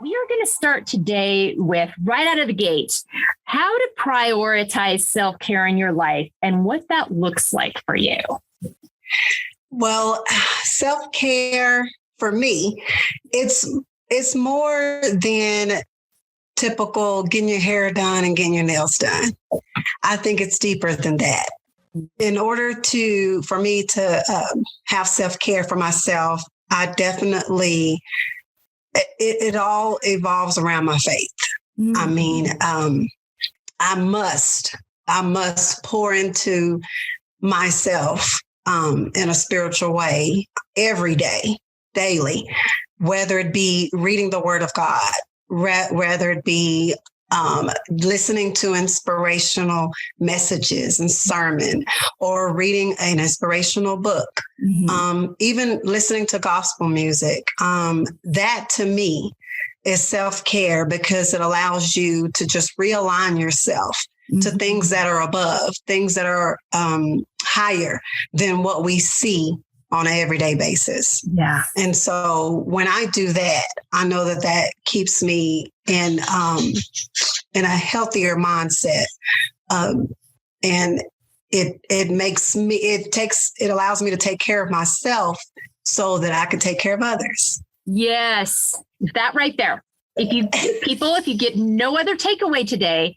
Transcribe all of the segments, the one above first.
We are going to start today with, right out of the gate, how to prioritize self-care in your life and what that looks like for you. Well, self-care for me, it's more than typical getting your hair done and getting your nails done. I think it's deeper than that. In order for me to have self-care for myself, I definitely, it all evolves around my faith. Mm-hmm. I mean, I must pour into myself in a spiritual way every day, daily, whether it be reading the Word of God, whether it be listening to inspirational messages and sermon, or reading an inspirational book, even listening to gospel music. That to me is self-care, because it allows you to just realign yourself to things that are above, things that are higher than what we see on an everyday basis. Yeah. And so when I do that, I know that keeps me in a healthier mindset. And it allows me to take care of myself so that I can take care of others. Yes. That right there. If you get no other takeaway today,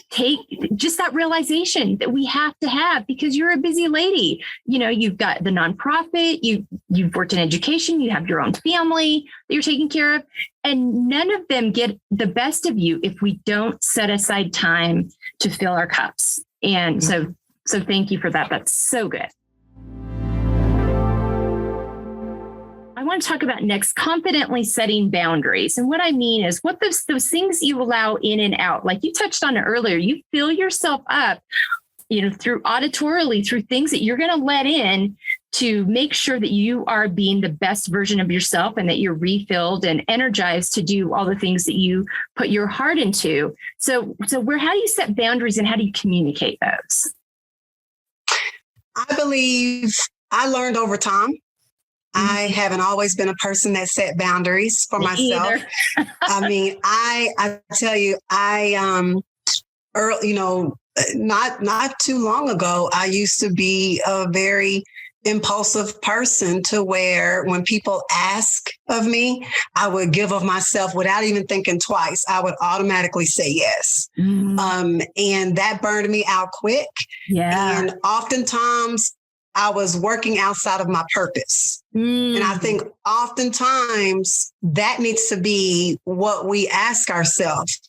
take just that realization that we have to have, because you're a busy lady. You know, you've got the nonprofit, you've worked in education, you have your own family that you're taking care of, and none of them get the best of you if we don't set aside time to fill our cups. And so thank you for that. That's so good. I want to talk about next, confidently setting boundaries. And what I mean is what those things you allow in and out, like you touched on it earlier, you fill yourself up, through auditorily, through things that you're going to let in to make sure that you are being the best version of yourself and that you're refilled and energized to do all the things that you put your heart into. So how do you set boundaries and how do you communicate those? I believe I learned over time. I haven't always been a person that set boundaries for myself. I mean, I tell you, not too long ago, I used to be a very impulsive person, to where when people ask of me, I would give of myself without even thinking twice. I would automatically say yes. And that burned me out quick. Yeah. And oftentimes I was working outside of my purpose. And I think oftentimes that needs to be what we ask ourselves.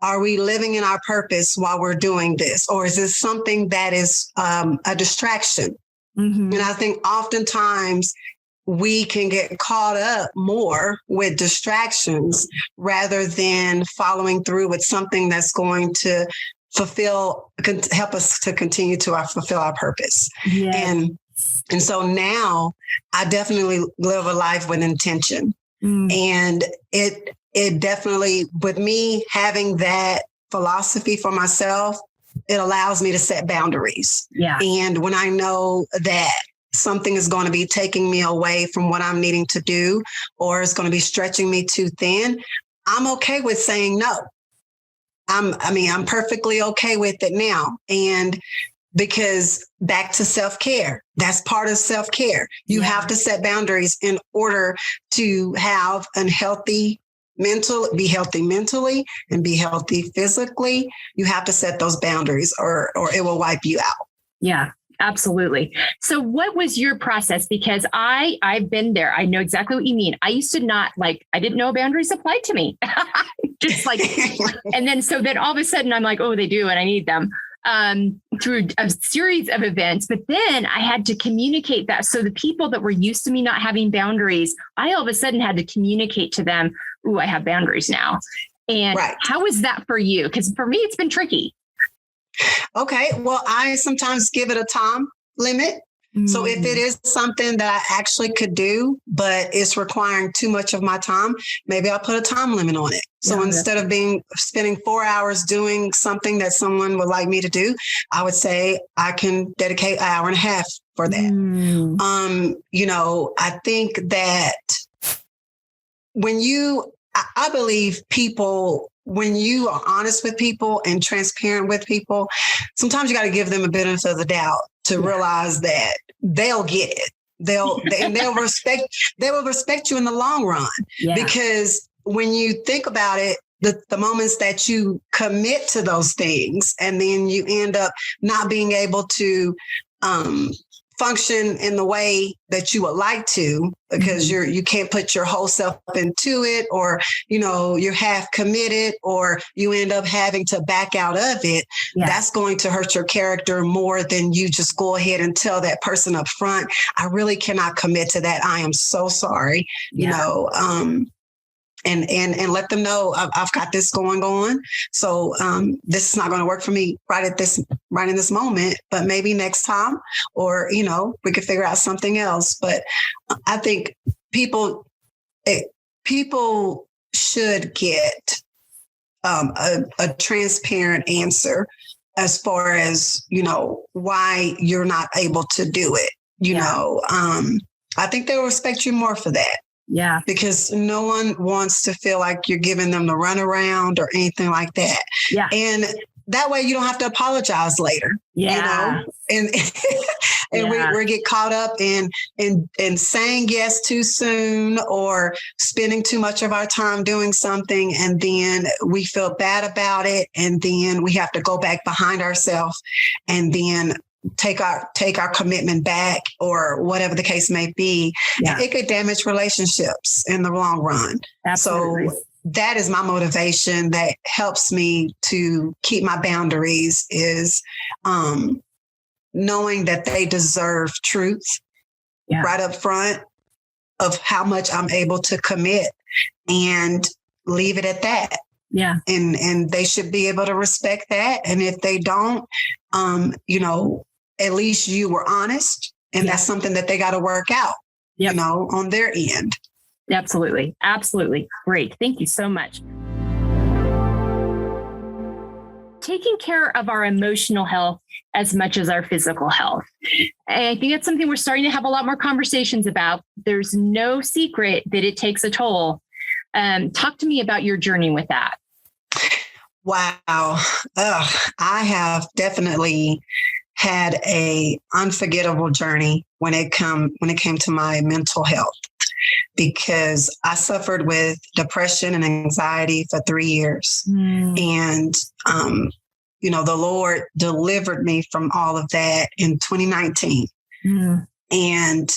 Are we living in our purpose while we're doing this? Or is this something that is a distraction? And I think oftentimes we can get caught up more with distractions rather than following through with something that's going to help us to continue to fulfill our purpose. Yes. And so now I definitely live a life with intention. And it definitely, with me having that philosophy for myself, it allows me to set boundaries. Yeah. And when I know that something is going to be taking me away from what I'm needing to do, or it's going to be stretching me too thin, I'm okay with saying no. I'm perfectly okay with it now. And because back to self-care, that's part of self-care. You have to set boundaries in order to have be healthy mentally and be healthy physically. You have to set those boundaries or it will wipe you out. Yeah, absolutely. So what was your process? Because I've been there. I know exactly what you mean. I used to I didn't know boundaries applied to me. Just and then all of a sudden I'm like, oh, they do, and I need them. Through a series of events, but then I had to communicate that. So the people that were used to me not having boundaries, I all of a sudden had to communicate to them, ooh, I have boundaries now. And How was that for you? Because for me, it's been tricky. Okay. Well, I sometimes give it a time limit. So if it is something that I actually could do, but it's requiring too much of my time, maybe I'll put a time limit on it. So instead of spending 4 hours doing something that someone would like me to do, I would say I can dedicate an hour and a half for that. I think that when you I believe people, when you are honest with people and transparent with people, sometimes you got to give them a benefit of the doubt to realize that they'll get it. They'll respect you in the long run, because when you think about it, the moments that you commit to those things and then you end up not being able to function in the way that you would like to, because you can't put your whole self into it, or, you're half committed, or you end up having to back out of it. That's going to hurt your character more than you just go ahead and tell that person up front, I really cannot commit to that. I am so sorry, and let them know I've got this going on. So this is not going to work for me right in this moment, but maybe next time, or, we could figure out something else. But I think people should get a transparent answer as far as, why you're not able to do it. I think they'll respect you more for that. Yeah. Because no one wants to feel like you're giving them the runaround or anything like that. Yeah. And that way you don't have to apologize later. Yeah. And we get caught up in saying yes too soon, or spending too much of our time doing something, and then we feel bad about it, and then we have to go back behind ourselves and then take our commitment back, or whatever the case may be. Yeah. It could damage relationships in the long run. Absolutely. So that is my motivation that helps me to keep my boundaries, is knowing that they deserve truth right up front of how much I'm able to commit, and leave it at that. Yeah. And they should be able to respect that. And if they don't, at least you were honest, and that's something that they got to work out, on their end. Absolutely. Absolutely. Great. Thank you so much. Taking care of our emotional health as much as our physical health. And I think that's something we're starting to have a lot more conversations about. There's no secret that it takes a toll. Talk to me about your journey with that. Wow. I have definitely had a unforgettable journey when it came to my mental health, because I suffered with depression and anxiety for 3 years. And, the Lord delivered me from all of that in 2019. And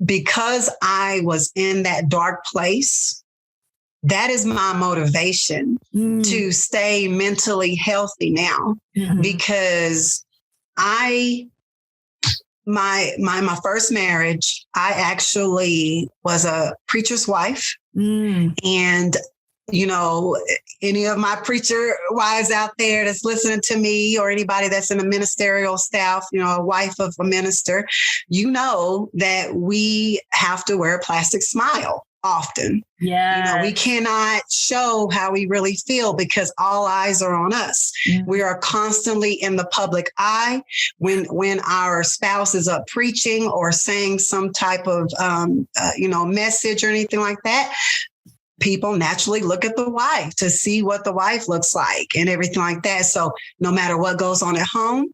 because I was in that dark place, that is my motivation to stay mentally healthy now, because my first marriage, I actually was a preacher's wife. And, any of my preacher wives out there that's listening to me, or anybody that's in a ministerial staff, a wife of a minister, that we have to wear a plastic smile often. Yeah. We cannot show how we really feel, because all eyes are on us. We are constantly in the public eye. When our spouse is up preaching or saying some type of, message or anything like that, people naturally look at the wife to see what the wife looks like and everything like that. So no matter what goes on at home,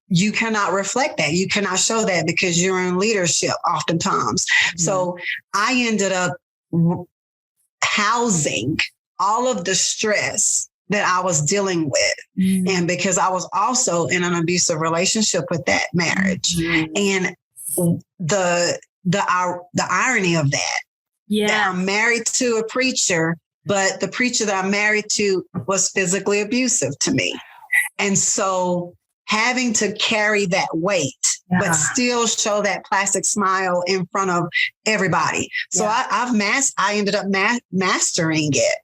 you cannot reflect that. You cannot show that, because you're in leadership oftentimes. So I ended up housing all of the stress that I was dealing with. And because I was also in an abusive relationship with that marriage. And the irony of that, that I'm married to a preacher, but the preacher that I'm married to was physically abusive to me. And so having to carry that weight, but still show that plastic smile in front of everybody. So I ended up mastering it,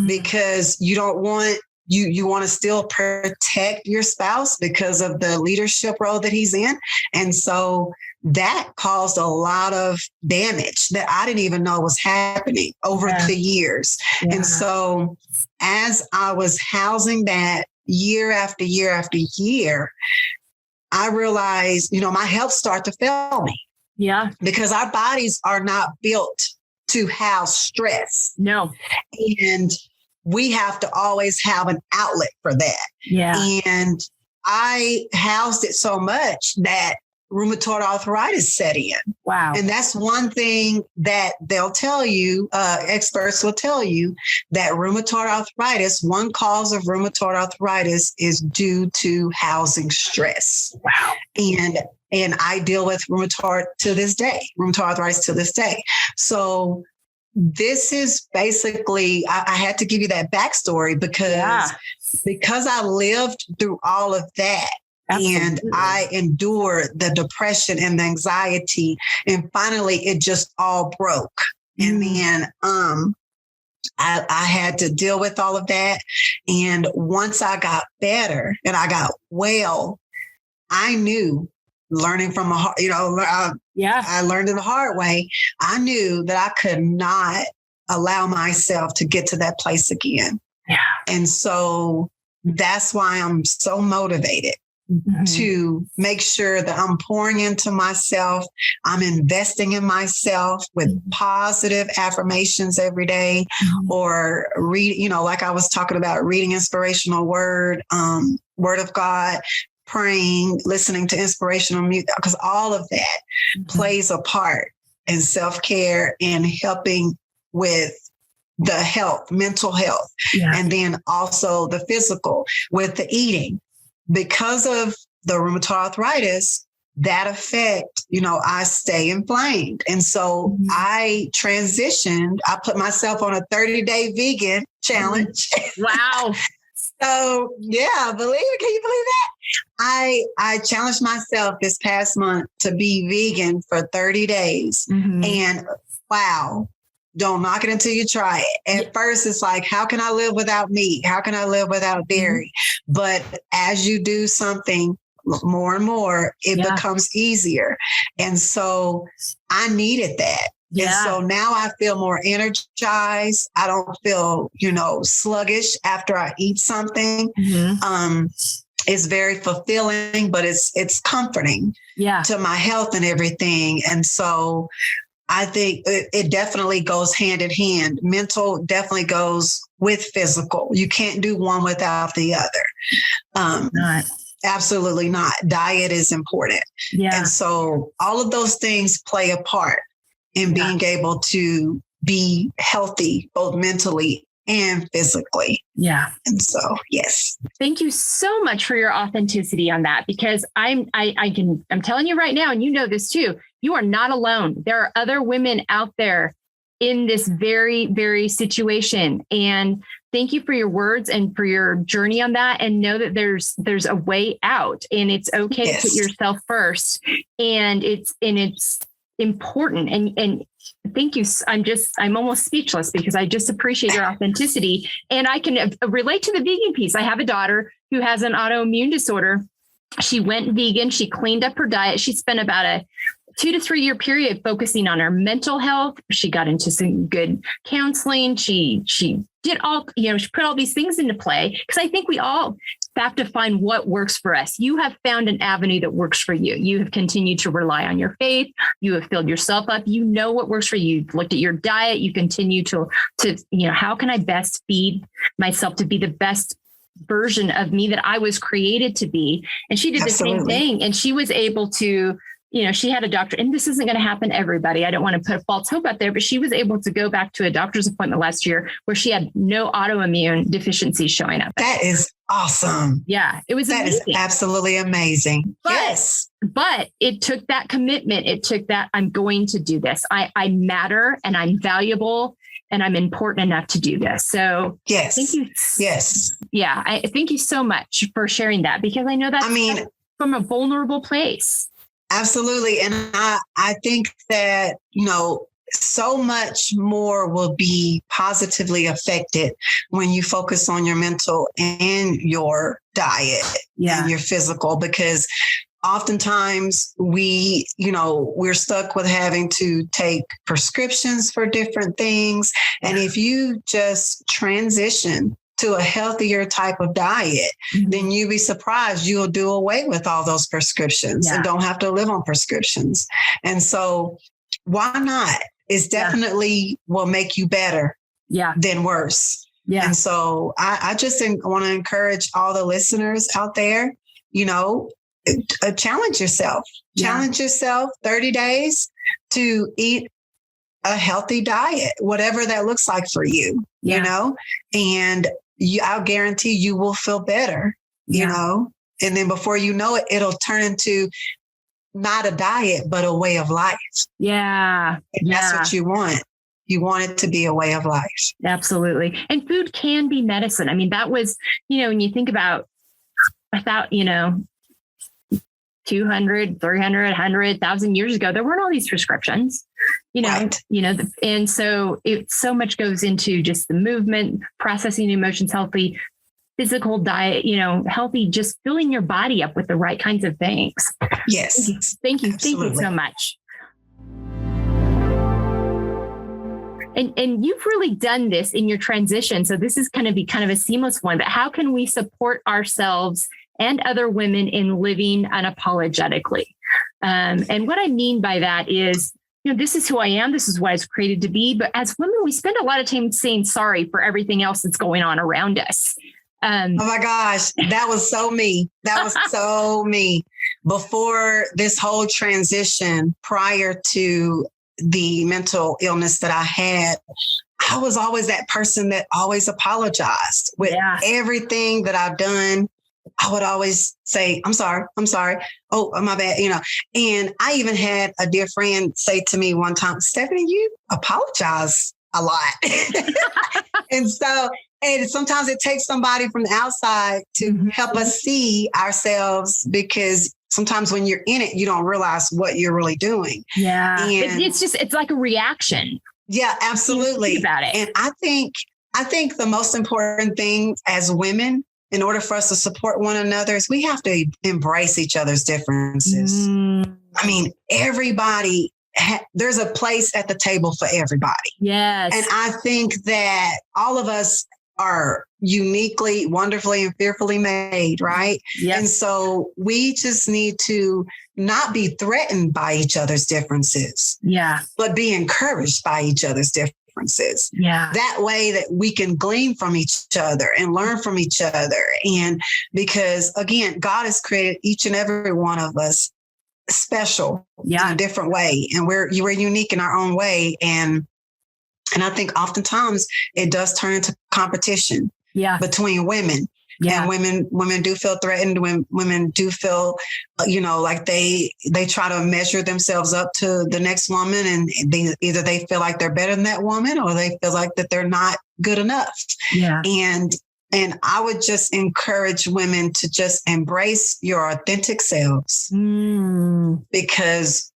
because you don't want, you want to still protect your spouse because of the leadership role that he's in. And so that caused a lot of damage that I didn't even know was happening over the years. And so as I was housing that year after year after year, I realized, my health started to fail me. Yeah. Because our bodies are not built to house stress. No. And we have to always have an outlet for that. Yeah. And I housed it so much that rheumatoid arthritis set in. Wow. And that's one thing that they'll tell you, experts will tell you, that rheumatoid arthritis, one cause of rheumatoid arthritis is due to housing stress. Wow. And I deal with rheumatoid arthritis to this day. So this is basically, I had to give you that backstory because I lived through all of that. Absolutely. And I endured the depression and the anxiety. And finally, it just all broke. And then I had to deal with all of that. And once I got better and I got well, I knew, learning from I learned it the hard way. I knew that I could not allow myself to get to that place again. Yeah. And so that's why I'm so motivated to make sure that I'm pouring into myself. I'm investing in myself with positive affirmations every day, or read, like I was talking about, reading inspirational word of God, praying, listening to inspirational music, because all of that plays a part in self-care and helping with the health, mental health, and then also the physical with the eating. Because of the rheumatoid arthritis, that effect, I stay inflamed. And so I transitioned. I put myself on a 30-day vegan challenge. Wow. So yeah, can you believe that? I challenged myself this past month to be vegan for 30 days. And wow, don't knock it until you try it. At first, it's like, how can I live without meat? How can I live without dairy? But as you do something more and more, it becomes easier. And so I needed that. Yeah. And so now I feel more energized. I don't feel, sluggish after I eat something. It's very fulfilling, but it's comforting to my health and everything. And so I think it definitely goes hand in hand. Mental definitely goes with physical. You can't do one without the other. Absolutely not. Diet is important. Yeah. And so all of those things play a part in being able to be healthy, both mentally and physically. Yeah. And so, yes. Thank you so much for your authenticity on that, because I'm telling you right now, and you know this too, you are not alone. There are other women out there in this very, very situation. And thank you for your words and for your journey on that. And know that there's a way out, and it's okay to put yourself first. And it's important. And thank you. I'm almost speechless because I just appreciate your authenticity. And I can relate to the vegan piece. I have a daughter who has an autoimmune disorder. She went vegan. She cleaned up her diet. She spent about a 2 to 3 year period focusing on her mental health. She got into some good counseling. She did all, she put all these things into play, because I think we all have to find what works for us. You have found an avenue that works for you. You have continued to rely on your faith. You have filled yourself up. You know what works for you. You've looked at your diet. You continue to, how can I best feed myself to be the best version of me that I was created to be? And she did the same thing. And she was able to, she had a doctor, and this isn't going to happen to everybody. I don't want to put a false hope out there, but she was able to go back to a doctor's appointment last year where she had no autoimmune deficiencies showing up. That is awesome. Yeah, it was amazing. That is absolutely amazing. But it took that commitment. It took that, I'm going to do this. I matter, and I'm valuable, and I'm important enough to do this. So thank you. Yes. Yeah. I thank you so much for sharing that, because I know that's from a vulnerable place. Absolutely. And I think that, so much more will be positively affected when you focus on your mental and your diet and your physical, because oftentimes we're stuck with having to take prescriptions for different things. And if you just transition to a healthier type of diet, then you'd be surprised you'll do away with all those prescriptions and don't have to live on prescriptions. And so why not? is definitely will make you better than worse. Yeah. And so I just want to encourage all the listeners out there, challenge yourself. Challenge yourself 30 days to eat a healthy diet, whatever that looks like for you, and I'll guarantee you will feel better, and then before you know it, it'll turn into not a diet, but a way of life. Yeah. And that's what you want. You want it to be a way of life. Absolutely. And food can be medicine. I mean, that was, when you think about 200, 300, 100,000 years ago, there weren't all these prescriptions, Right. And so so much goes into just the movement, processing emotions, healthy physical diet, healthy, just filling your body up with the right kinds of things. Yes. Thank you. Absolutely. Thank you so much. And you've really done this in your transition. So this is going to be kind of a seamless one, but how can we support ourselves and other women in living unapologetically? And what I mean by that is, this is who I am. This is what I was created to be. But as women, we spend a lot of time saying sorry for everything else that's going on around us. Oh my gosh, that was so me. That was so me. Before this whole transition, prior to the mental illness that I had, I was always that person that always apologized with everything that I've done. I would always say, I'm sorry. Oh, my bad. And I even had a dear friend say to me one time, Stephanie, you apologize a lot. And sometimes it takes somebody from the outside to help us see ourselves, because sometimes when you're in it, you don't realize what you're really doing. Yeah. And it's like a reaction. Yeah, absolutely. Think about it. And I think the most important thing as women, in order for us to support one another, is we have to embrace each other's differences. I mean, everybody, there's a place at the table for everybody. Yes. And I think that all of us are uniquely, wonderfully, and fearfully made, right? Yep. And so we just need to not be threatened by each other's differences, but be encouraged by each other's differences. Yeah. That way that we can glean from each other and learn from each other. And because, again, God has created each and every one of us special in a different way. And we're unique in our own way. And I think oftentimes it does turn into competition between women. Yeah. And women do feel threatened. When women do feel, like they try to measure themselves up to the next woman, and they feel like they're better than that woman, or they feel like that they're not good enough. Yeah. And I would just encourage women to just embrace your authentic selves, because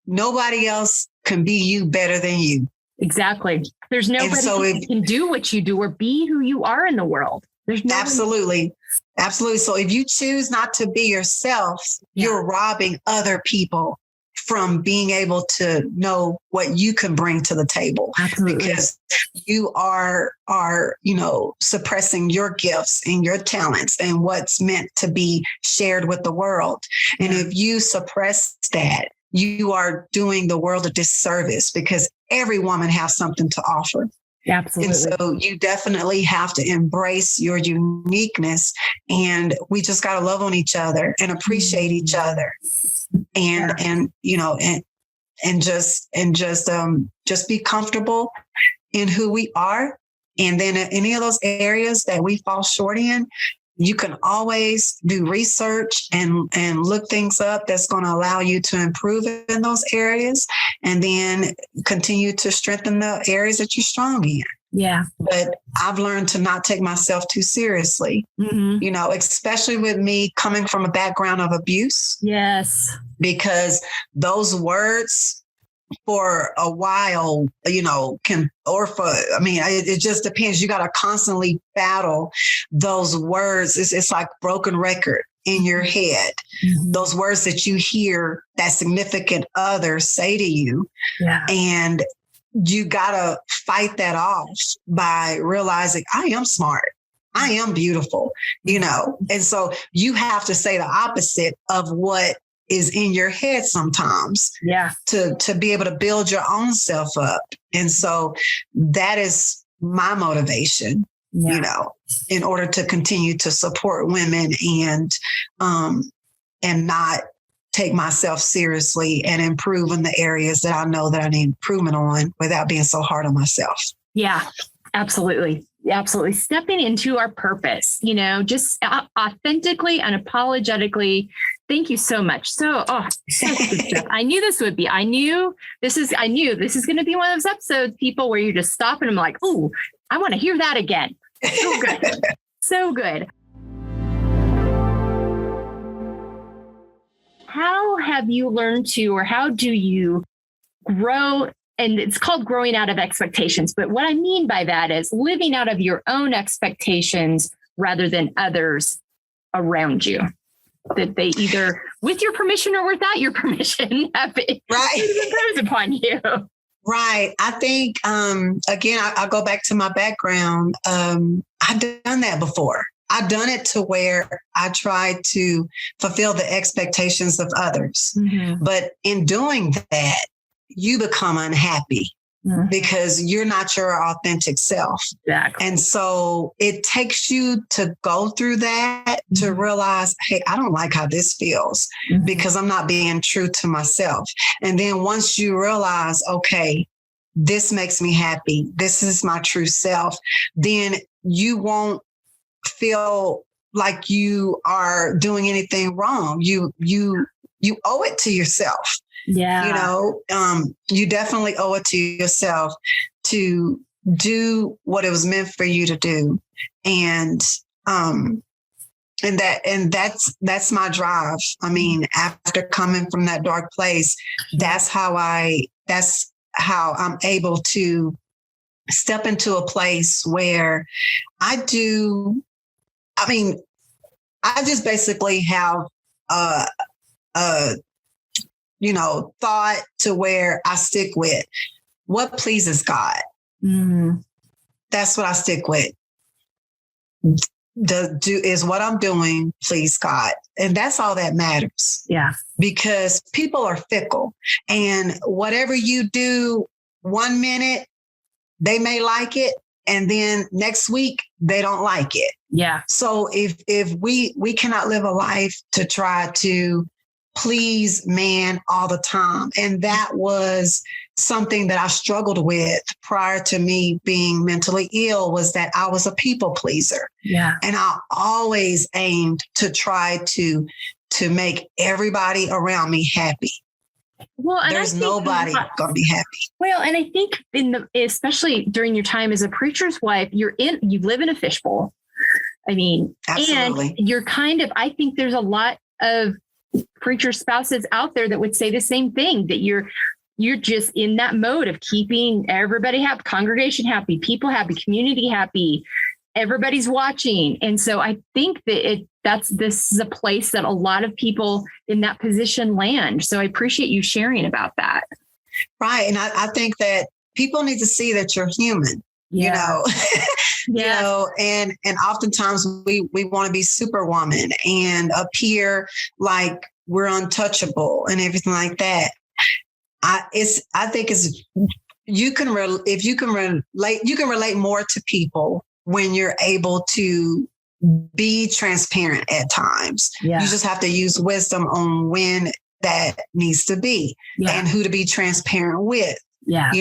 nobody else can be you better than you. Exactly. There's nobody who can do what you do or be who you are in the world. There's nobody. Absolutely. So if you choose not to be yourself, you're robbing other people from being able to know what you can bring to the table. Absolutely. Because you are, suppressing your gifts and your talents and what's meant to be shared with the world. And if you suppress that, you are doing the world a disservice, because every woman has something to offer. Absolutely. And so you definitely have to embrace your uniqueness, and we just got to love on each other and appreciate each other, and just be comfortable in who we are. And then in any of those areas that we fall short in, you can always do research and look things up that's going to allow you to improve in those areas, and then continue to strengthen the areas that you're strong in. Yeah. But I've learned to not take myself too seriously, especially with me coming from a background of abuse. Yes. Because those words for a while, it just depends. You got to constantly battle those words. It's like broken record in your head. Mm-hmm. Those words that you hear that significant other say to you. Yeah. And you got to fight that off by realizing I am smart. I am beautiful, and so you have to say the opposite of what is in your head sometimes. Yeah. To be able to build your own self up. And so that is my motivation, in order to continue to support women and not take myself seriously and improve in the areas that I know that I need improvement on without being so hard on myself. Yeah, absolutely. Absolutely. Stepping into our purpose, just authentically, unapologetically. Thank you so much. So good stuff. I knew this would be, I knew this is going to be one of those episodes, people, where you just stop and I'm like, oh, I want to hear that again. So good. So good. How have you learned to, or how do you grow? And it's called growing out of expectations. But what I mean by that is living out of your own expectations rather than others around you, that they either with your permission or without your permission have it imposed upon you. Right. I think, again, I'll go back to my background. I've done that before. I've done it to where I tried to fulfill the expectations of others. Mm-hmm. But in doing that, you become unhappy because you're not your authentic self. Exactly. And so it takes you to go through that to realize, hey, I don't like how this feels because I'm not being true to myself. And then once you realize, okay, this makes me happy, this is my true self, then you won't feel like you are doing anything wrong. You owe it to yourself. Yeah. You definitely owe it to yourself to do what it was meant for you to do. And that's my drive. I mean, after coming from that dark place, that's how I'm able to step into a place where I just basically have thought to where I stick with what pleases God. Mm-hmm. That's what I stick with. Is what I'm doing please God? And that's all that matters. Yeah. Because people are fickle, and whatever you do 1 minute, they may like it, and then next week they don't like it. Yeah. So if we cannot live a life to try to please man all the time. And that was something that I struggled with prior to me being mentally ill, was that I was a people pleaser. Yeah. And I always aimed to try to make everybody around me happy. Well, and there's nobody going to be happy. Well, and I think especially during your time as a preacher's wife, you live in a fishbowl. I mean, absolutely. And you're I think there's a lot of preacher spouses out there that would say the same thing, that you're just in that mode of keeping everybody happy, congregation happy, people happy, community happy, everybody's watching. And so I think that this is a place that a lot of people in that position land. So I appreciate you sharing about that. Right. And I think that people need to see that you're human. Yeah. And oftentimes we want to be superwoman and appear like we're untouchable and everything like that. You can relate more to people when you're able to be transparent at times. Yeah. You just have to use wisdom on when that needs to be and who to be transparent with. Yeah.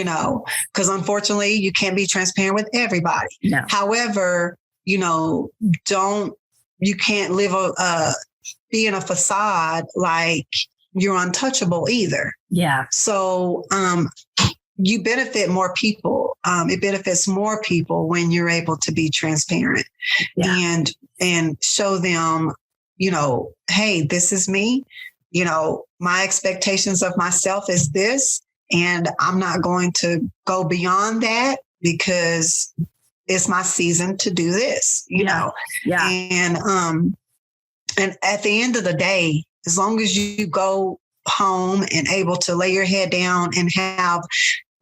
Because unfortunately you can't be transparent with everybody. No. However, you can't be in a facade like you're untouchable either. Yeah. So, you benefit more people. It benefits more people when you're able to be transparent and show them, hey, this is me. My expectations of myself is this. And I'm not going to go beyond that because it's my season to do this, Yeah. And at the end of the day, as long as you go home and able to lay your head down and have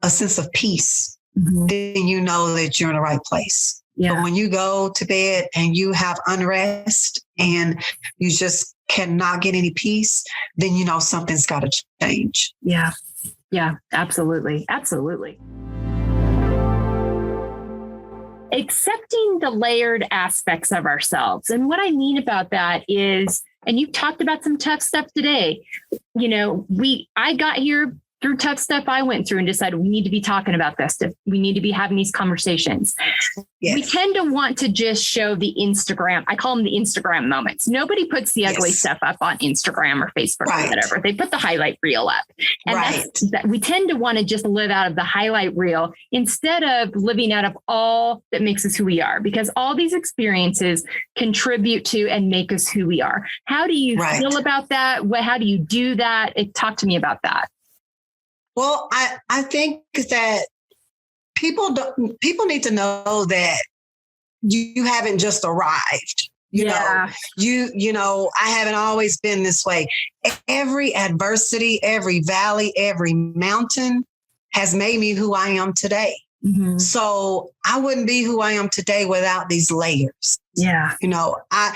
a sense of peace, then you know that you're in the right place. Yeah. But when you go to bed and you have unrest and you just cannot get any peace, then you know something's got to change. Yeah. Yeah, absolutely. Absolutely. Accepting the layered aspects of ourselves. And what I mean about that is, and you've talked about some tough stuff today. You know, I got here through tough stuff I went through and decided we need to be talking about this. We need to be having these conversations. Yes. We tend to want to just show the Instagram. I call them the Instagram moments. Nobody puts the ugly stuff up on Instagram or Facebook or whatever. They put the highlight reel up. And that we tend to want to just live out of the highlight reel instead of living out of all that makes us who we are, because all these experiences contribute to and make us who we are. How do you feel about that? How do you do that? Talk to me about that. Well, I think that people need to know that you haven't just arrived. You know, I haven't always been this way. Every adversity, every valley, every mountain has made me who I am today. Mm-hmm. So I wouldn't be who I am today without these layers. Yeah. You know, I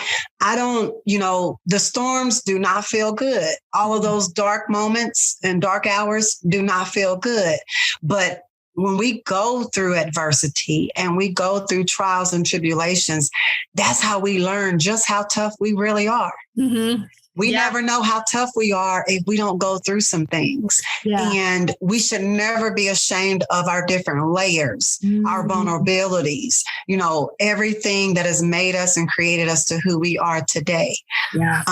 don't, you know, the storms do not feel good. All of those dark moments and dark hours do not feel good. But when we go through adversity and we go through trials and tribulations, that's how we learn just how tough we really are. Mm-hmm. We never know how tough we are if we don't go through some things. Yeah. And we should never be ashamed of our different layers, our vulnerabilities, you know, everything that has made us and created us to who we are today. Yeah.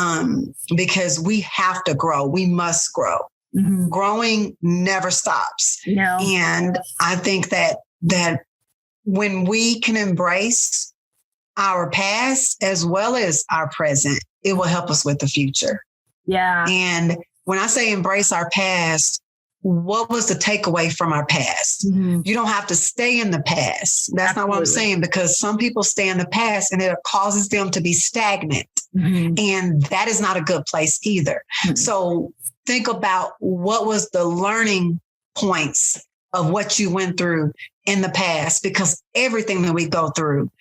Because we have to grow. We must grow. Mm-hmm. Growing never stops. No. And I think that when we can embrace our past as well as our present, it will help us with the future. Yeah. And when I say embrace our past, what was the takeaway from our past? Mm-hmm. You don't have to stay in the past. That's not what I'm saying, because some people stay in the past and it causes them to be stagnant. Mm-hmm. And that is not a good place either. Mm-hmm. So think about what was the learning points of what you went through in the past, because everything that we go through,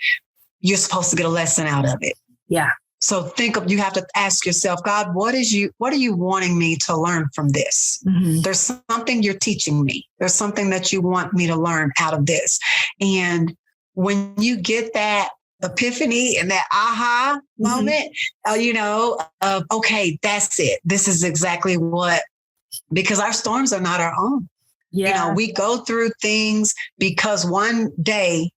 you're supposed to get a lesson out of it. Yeah. So you have to ask yourself, God, what are you wanting me to learn from this? Mm-hmm. There's something you're teaching me. There's something that you want me to learn out of this. And when you get that epiphany and that aha moment, you know, okay, that's it. This is exactly because our storms are not our own. Yeah. You know, we go through things because one day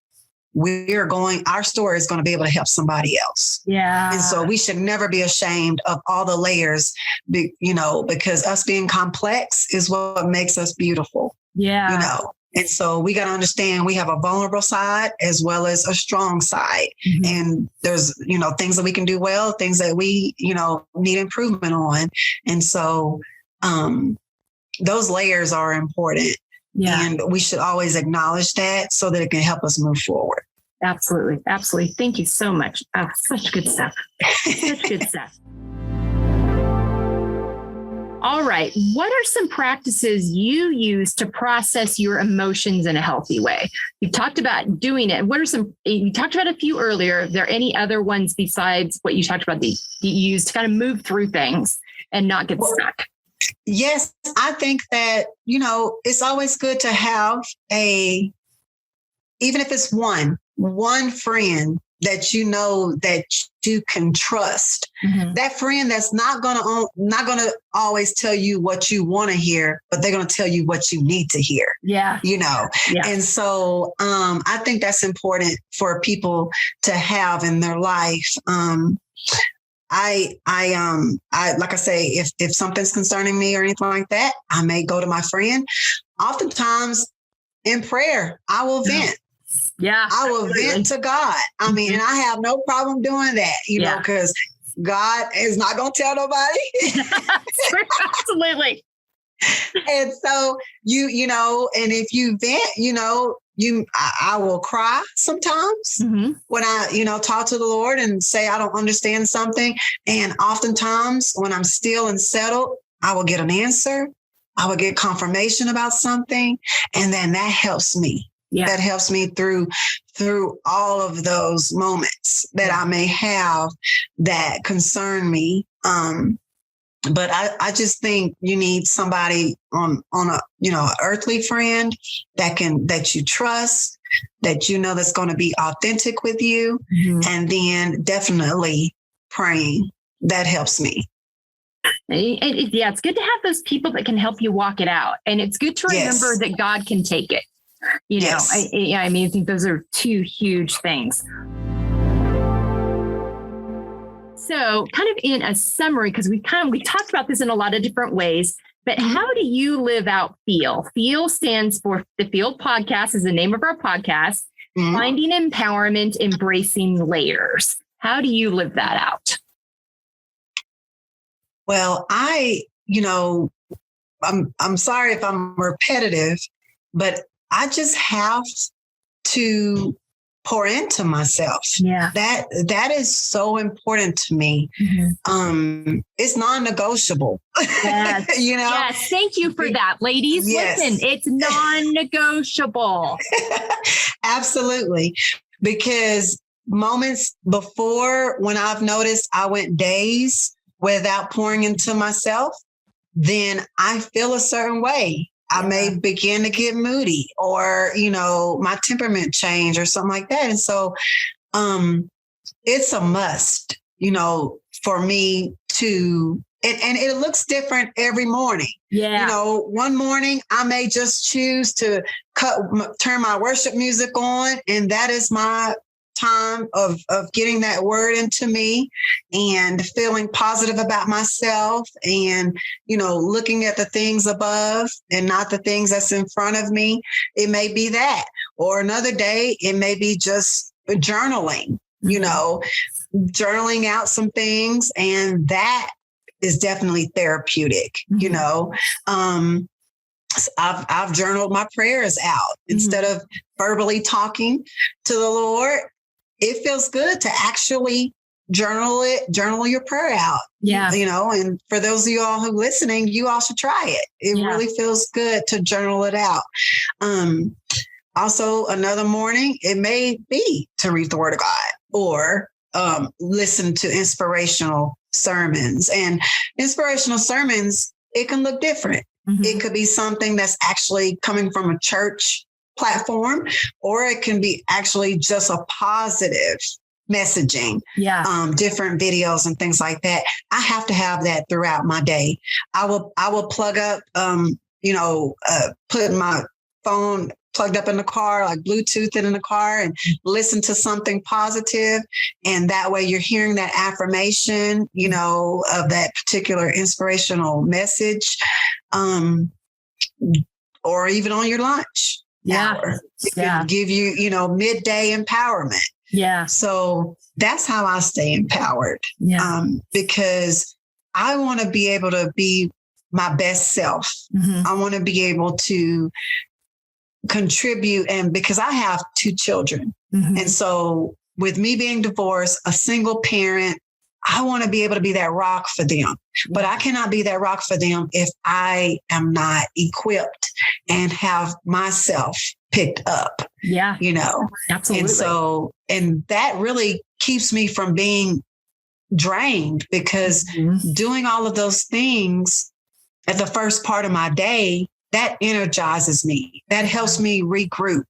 our story is going to be able to help somebody else. Yeah. And so we should never be ashamed of all the layers, you know, because us being complex is what makes us beautiful. Yeah. You know, and so we got to understand we have a vulnerable side as well as a strong side. Mm-hmm. And there's, you know, things that we can do well, things that we, you know, need improvement on. And so those layers are important. Yeah. And we should always acknowledge that so that it can help us move forward. Absolutely. Absolutely. Thank you so much. Oh, such good stuff. Such good stuff. All right. What are some practices you use to process your emotions in a healthy way? You talked about doing it. You talked about a few earlier. Are there any other ones besides what you talked about that you use to kind of move through things and not get stuck? Yes, I think that, you know, it's always good to have even if it's one friend that you know that you can trust. Mm-hmm. That friend that's not gonna always tell you what you want to hear, but they're gonna tell you what you need to hear. Yeah, you know. Yeah. And so I think that's important for people to have in their life. I like I say, if something's concerning me or anything like that, I may go to my friend. Oftentimes in prayer, I will vent. Yeah. I will vent to God. I mean, and I have no problem doing that, you know, because God is not going to tell nobody. Absolutely. And so you know, and if you vent, you know, I will cry sometimes when I, you know, talk to the Lord and say, I don't understand something. And oftentimes when I'm still and settled, I will get an answer. I will get confirmation about something. And then that helps me. Yeah. That helps me through all of those moments that I may have that concern me But I just think you need somebody on a, earthly friend that you trust, that you know that's going to be authentic with you. Mm-hmm. And then definitely praying. That helps me. Yeah, it's good to have those people that can help you walk it out. And it's good to remember that God can take it. Yes. I think those are two huge things. So kind of in a summary, because we talked about this in a lot of different ways, but how do you live out FEEL? FEEL stands for the FEEL Podcast is the name of our podcast, Finding Empowerment, Embracing Layers. How do you live that out? Well, I'm sorry if I'm repetitive, but I just have to pour into myself. Yeah. That is so important to me. Mm-hmm. It's non-negotiable. Yes. Yes. Thank you for that, ladies. Yes. Listen, it's non-negotiable. Absolutely. Because moments before, when I've noticed I went days without pouring into myself, then I feel a certain way. I may begin to get moody, or, my temperament change or something like that. And so it's a must, for me to, and it looks different every morning. Yeah. One morning I may just choose to turn my worship music on, and that is my time of getting that word into me and feeling positive about myself, and looking at the things above and not the things that's in front of me. It may be that, or another day it may be just journaling, journaling out some things, and that is definitely therapeutic. I've journaled my prayers out instead of verbally talking to the Lord. It feels good to actually journal your prayer out. Yeah. And for those of you all who are listening, you all should try it. It really feels good to journal it out. Also, another morning, it may be to read the Word of God or listen to inspirational sermons. And inspirational sermons, it can look different. Mm-hmm. It could be something that's actually coming from a church platform, or it can be actually just a positive messaging, different videos and things like that. I have to have that throughout my day. I will plug up, put my phone plugged up in the car, like Bluetooth it in the car, and listen to something positive. And that way you're hearing that affirmation, of that particular inspirational message, or even on your lunch hour. It can give you, midday empowerment. Yeah. So that's how I stay empowered. Yeah. Because I want to be able to be my best self. Mm-hmm. I want to be able to contribute. And because I have 2 children. Mm-hmm. And so with me being divorced, a single parent, I want to be able to be that rock for them, but I cannot be that rock for them if I am not equipped and have myself picked up. Yeah. Absolutely. And so, and that really keeps me from being drained, because doing all of those things at the first part of my day, that energizes me. That helps me regroup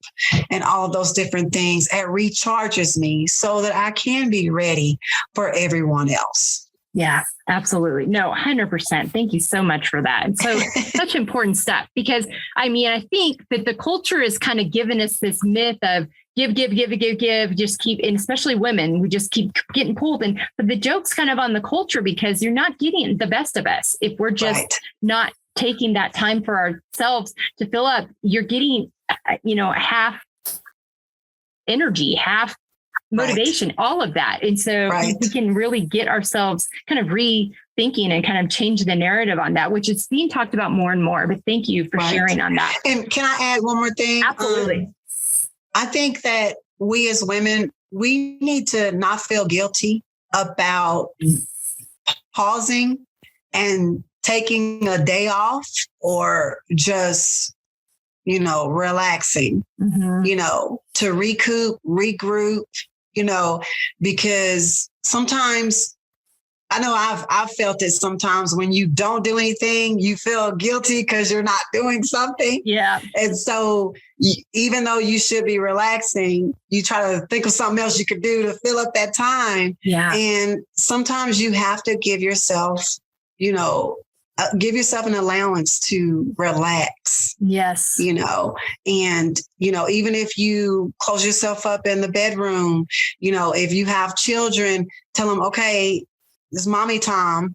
and all of those different things. It recharges me so that I can be ready for everyone else. Yeah, absolutely. No, 100%. Thank you so much for that. And so such important stuff, because I think that the culture is kind of giving us this myth of give, just keep, and especially women, we just keep getting pulled. But the joke's kind of on the culture, because you're not getting the best of us if we're just not taking that time for ourselves to fill up. You're getting, half energy, half motivation, all of that. And so we can really get ourselves kind of rethinking and kind of change the narrative on that, which is being talked about more and more. But thank you for sharing on that. And can I add one more thing? Absolutely. I think that we as women, we need to not feel guilty about pausing and taking a day off, or just, relaxing, to recoup, regroup, because sometimes I know I've felt it sometimes when you don't do anything, you feel guilty because you're not doing something. Yeah. And so even though you should be relaxing, you try to think of something else you could do to fill up that time. Yeah. And sometimes you have to give yourself, give yourself an allowance to relax. Yes. And, even if you close yourself up in the bedroom, if you have children, tell them, okay, it's mommy time,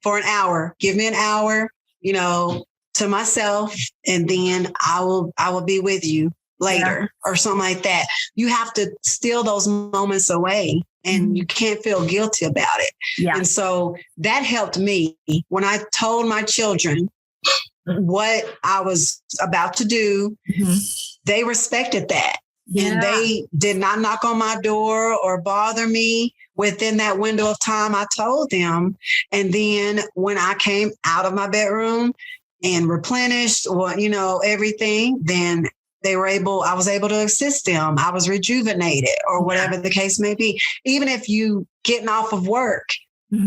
for an hour, give me an hour, to myself, and then I will be with you later or something like that. You have to steal those moments away, and you can't feel guilty about it. Yeah. And so that helped me when I told my children what I was about to do. They respected that. Yeah. And they did not knock on my door or bother me within that window of time I told them. And then when I came out of my bedroom and replenished or, everything, then I was able to assist them. I was rejuvenated or whatever the case may be. Even if you getting off of work,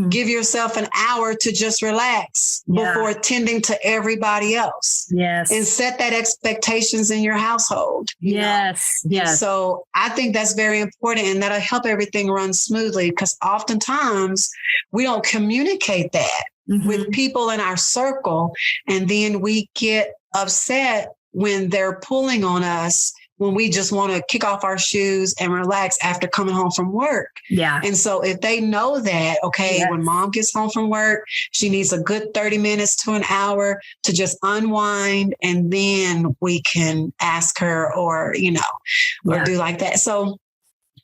give yourself an hour to just relax before attending to everybody else. Yes. And set that expectations in your household. Yes. Yes. So I think that's very important, and that'll help everything run smoothly, because oftentimes we don't communicate that with people in our circle. And then we get upset when they're pulling on us, when we just want to kick off our shoes and relax after coming home from work. Yeah. And so if they know that, when mom gets home from work, she needs a good 30 minutes to an hour to just unwind, and then we can ask her or do like that. So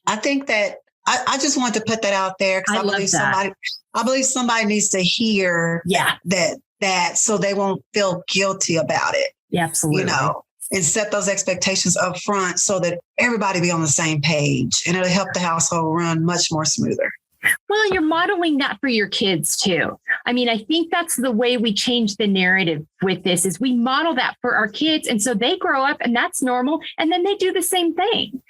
I think that I just want to put that out there, because I believe somebody needs to hear that so they won't feel guilty about it. Yeah, absolutely. And set those expectations up front so that everybody be on the same page, and it'll help the household run much more smoother. Well, you're modeling that for your kids too. I mean, I think that's the way we change the narrative with this, is we model that for our kids. And so they grow up and that's normal. And then they do the same thing.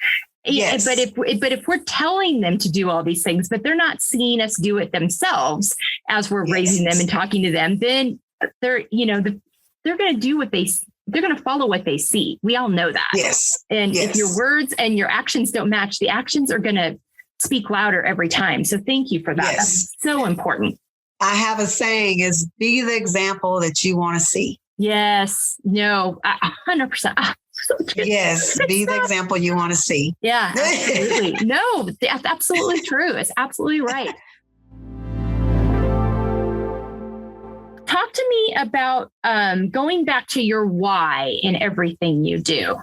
Yes. But if we're telling them to do all these things, but they're not seeing us do it themselves as we're raising them and talking to them, then they're going to do they're going to follow what they see. We all know that. Yes. And if your words and your actions don't match, the actions are going to speak louder every time. So thank you for that. Yes. That's so important. I have a saying is, be the example that you want to see. Yes. No, 100%. Yes. Be the example you want to see. Yeah, absolutely. No, that's absolutely true. It's absolutely right. Talk to me about going back to your why in everything you do.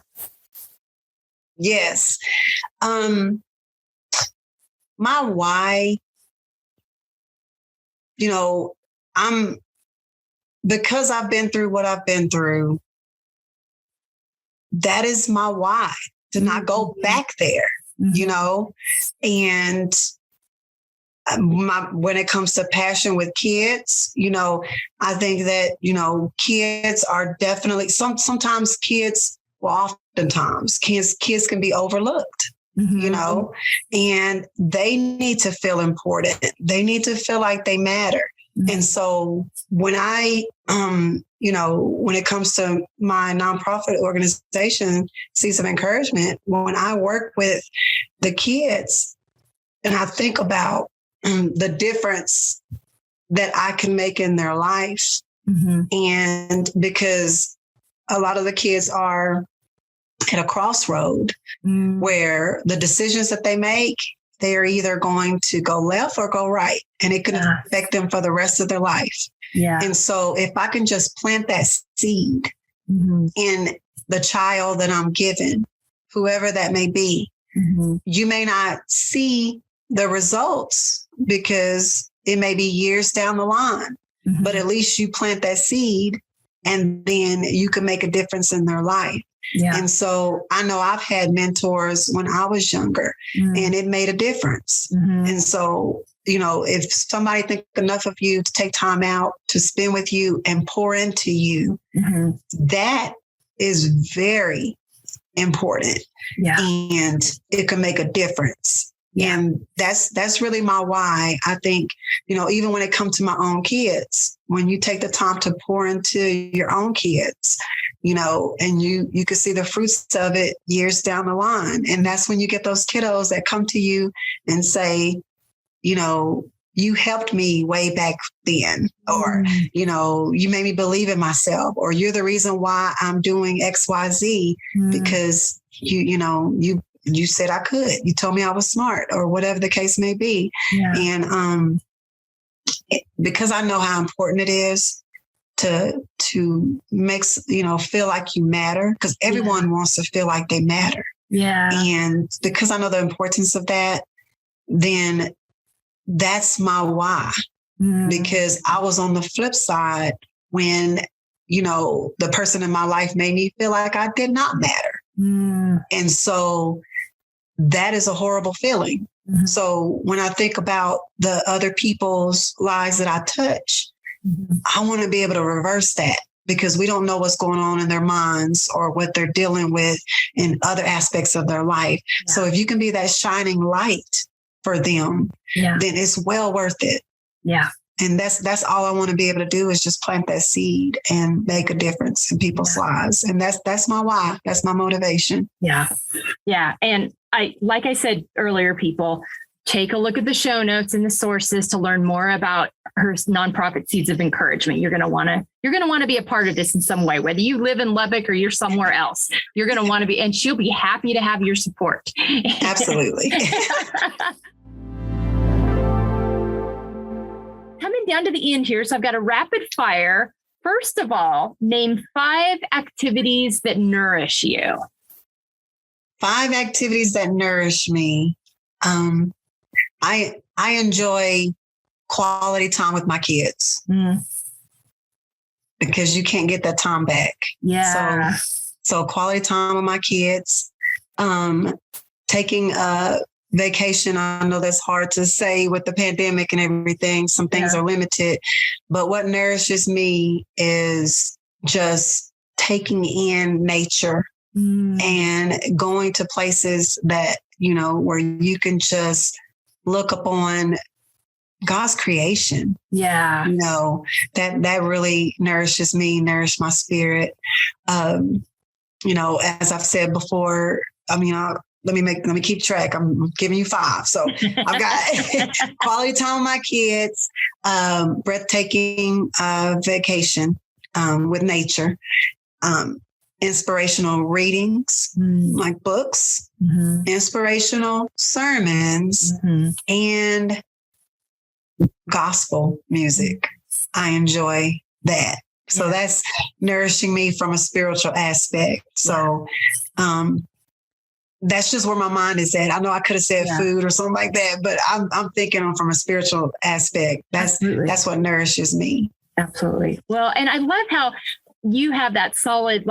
Yes. My why, because I've been through what I've been through, that is my why, to not go back there, and when it comes to passion with kids, I think that, kids are definitely oftentimes kids can be overlooked, and they need to feel important. They need to feel like they matter. And so when when it comes to my nonprofit organization, Seeds of Encouragement, when I work with the kids and I think about the difference that I can make in their life. And because a lot of the kids are at a crossroad where the decisions that they make, they are either going to go left or go right, and it can affect them for the rest of their life. Yeah. And so if I can just plant that seed in the child that I'm given, whoever that may be, you may not see the results because it may be years down the line, but at least you plant that seed and then you can make a difference in their life. Yeah. And so I know I've had mentors when I was younger and it made a difference. And so, if somebody think enough of you to take time out to spend with you and pour into you, that is very important. Yeah. And it can make a difference And that's really my why. I think, even when it comes to my own kids, when you take the time to pour into your own kids, and you can see the fruits of it years down the line. And that's when you get those kiddos that come to you and say, you helped me way back then, or, you made me believe in myself, or you're the reason why I'm doing XYZ because you said I could. You told me I was smart, or whatever the case may be. Yeah. And because I know how important it is to make, feel like you matter, because everyone wants to feel like they matter. Yeah. And because I know the importance of that, then that's my why. Because I was on the flip side when, the person in my life made me feel like I did not matter. And so that is a horrible feeling. So when I think about the other people's lives that I touch, I want to be able to reverse that, because we don't know what's going on in their minds or what they're dealing with in other aspects of their life. Yeah. So if you can be that shining light for them, then it's well worth it. Yeah. And that's all I want to be able to do, is just plant that seed and make a difference in people's lives. And that's my why. That's my motivation. Yeah. Yeah. And like I said earlier, people, take a look at the show notes and the sources to learn more about her nonprofit Seeds of Encouragement. You're going to want to be a part of this in some way, whether you live in Lubbock or you're somewhere else. You're going to want to be, and she'll be happy to have your support. Absolutely. Coming down to the end here, so I've got a rapid fire. First of all, name 5 activities that nourish you. 5 activities that nourish me. I enjoy quality time with my kids because you can't get that time back. Yeah. So quality time with my kids. Taking a vacation. I know that's hard to say with the pandemic and everything. Some things are limited, but what nourishes me is just taking in nature and going to places that, where you can just look upon God's creation. Yeah. That really nourishes me, nourish my spirit. As I've said before, let me keep track. I'm giving you 5. So I've got quality time with my kids, breathtaking vacation with nature, inspirational readings, like books, inspirational sermons, and gospel music. I enjoy that. So that's nourishing me from a spiritual aspect. So that's just where my mind is at. I know I could have said food or something like that, but I'm thinking from a spiritual aspect. That's what nourishes me. Absolutely. Well, and I love how you have that solid,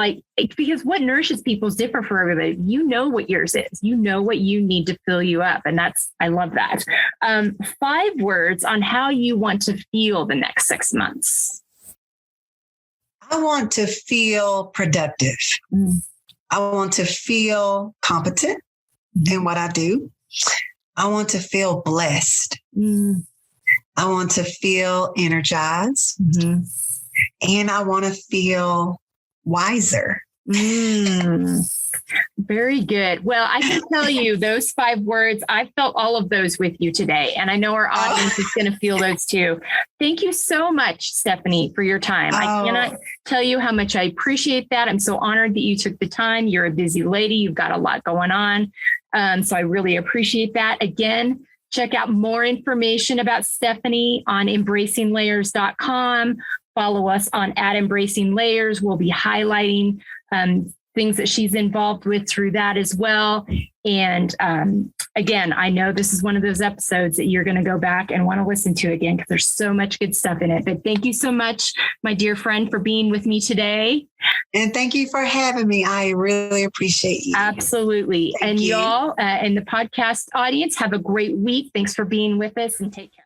because what nourishes people is different for everybody. You know what yours is. You know what you need to fill you up. And I love that. 5 words on how you want to feel the next 6 months. I want to feel productive. I want to feel competent in what I do. I want to feel blessed. I want to feel energized. And I want to feel wiser. Very good. Well, I can tell you those 5 words, I felt all of those with you today. And I know our audience is going to feel those too. Thank you so much, Stephanie, for your time. I cannot tell you how much I appreciate that. I'm so honored that you took the time. You're a busy lady. You've got a lot going on. So I really appreciate that. Again, check out more information about Stephanie on embracinglayers.com. Follow us on @EmbracingLayers. We'll be highlighting things that she's involved with through that as well. And again, I know this is one of those episodes that you're going to go back and want to listen to again, because there's so much good stuff in it. But thank you so much, my dear friend, for being with me today. And thank you for having me. I really appreciate you. Absolutely. Thank you. Y'all in the podcast audience, have a great week. Thanks for being with us, and take care.